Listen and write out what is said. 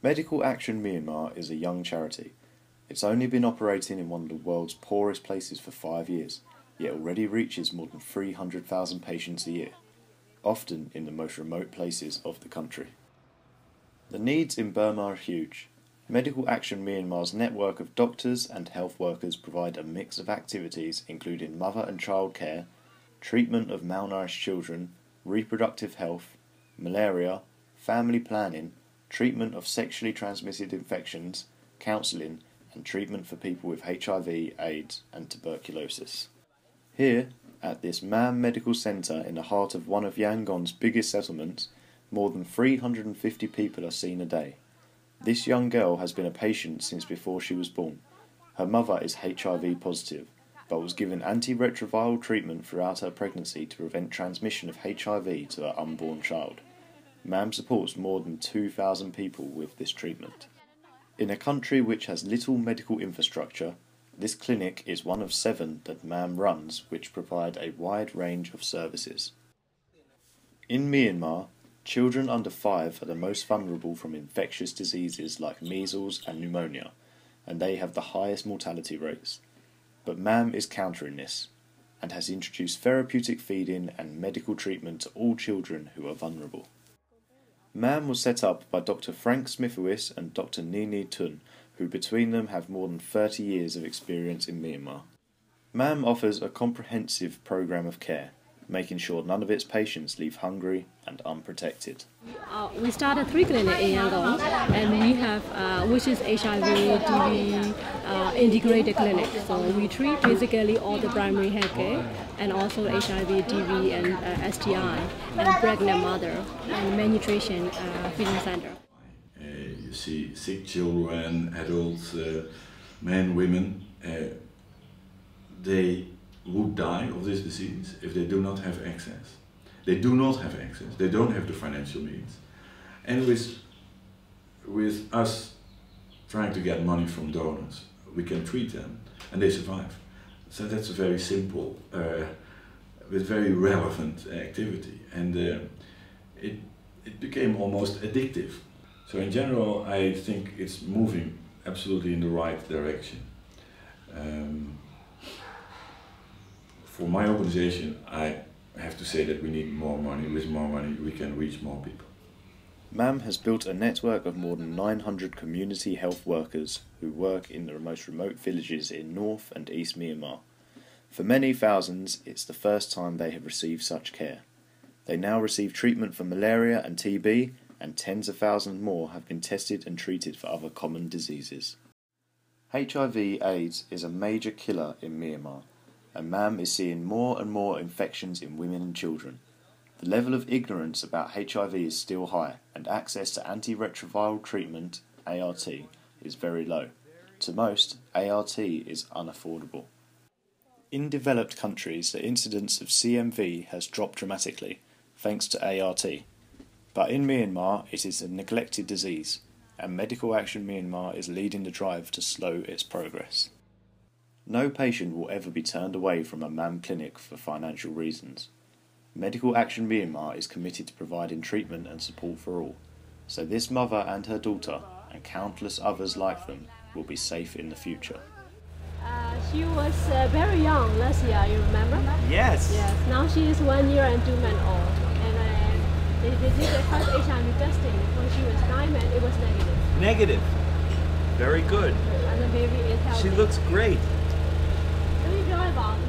Medical Action Myanmar is a young charity. It's only been operating in one of the world's poorest places for 5 years, yet already reaches more than 300,000 patients a year, often in the most remote places of the country. The needs in Burma are huge. Medical Action Myanmar's network of doctors and health workers provide a mix of activities including mother and child care, treatment of malnourished children, reproductive health, malaria, family planning, treatment of sexually transmitted infections, counselling, and treatment for people with HIV, AIDS, and tuberculosis. Here, at this Mam Medical Centre in the heart of one of Yangon's biggest settlements, more than 350 people are seen a day. This young girl has been a patient since before she was born. Her mother is HIV positive, but was given antiretroviral treatment throughout her pregnancy to prevent transmission of HIV to her unborn child. MAM supports more than 2,000 people with this treatment. In a country which has little medical infrastructure, this clinic is one of 7 that MAM runs which provide a wide range of services. In Myanmar, children under 5 are the most vulnerable from infectious diseases like measles and pneumonia, and they have the highest mortality rates. But MAM is countering this, and has introduced therapeutic feeding and medical treatment to all children who are vulnerable. MAM was set up by Dr. Frank Smithowis and Dr. Nini Tun, who between them have more than 30 years of experience in Myanmar. MAM offers a comprehensive program of care, making sure none of its patients leave hungry and unprotected. We started 3 clinics in Yangon, and we have, which is HIV, TB, integrated clinic. So we treat basically all the primary health care, and also HIV, TB, and STI, and pregnant mother, and malnutrition feeding center. You see sick children, adults, men, women, they would die of this disease if they do not have access. They do not have access, they don't have the financial means. And with us trying to get money from donors, we can treat them and they survive. So that's a very simple, but very relevant activity. And it became almost addictive. So in general, I think it's moving absolutely in the right direction. For my organization, I have to say that we need more money. With more money, we can reach more people. MAM has built a network of more than 900 community health workers who work in the most remote villages in North and East Myanmar. For many thousands, it's the first time they have received such care. They now receive treatment for malaria and TB, and tens of thousands more have been tested and treated for other common diseases. HIV/AIDS is a major killer in Myanmar, and MAM is seeing more and more infections in women and children. The level of ignorance about HIV is still high, and access to antiretroviral treatment, ART, is very low. To most, ART is unaffordable. In developed countries, the incidence of CMV has dropped dramatically, thanks to ART. But in Myanmar, it is a neglected disease, and Medical Action Myanmar is leading the drive to slow its progress. No patient will ever be turned away from a MAM clinic for financial reasons. Medical Action Myanmar is committed to providing treatment and support for all, so this mother and her daughter, and countless others like them, will be safe in the future. She was very young last year, you remember? Yes. Yes. Now she is 1 year and 2 months old, and they did the first HIV testing when she was 9 and it was negative. Negative. Very good. And the baby is healthy. She looks great. 咁你ပြော一講。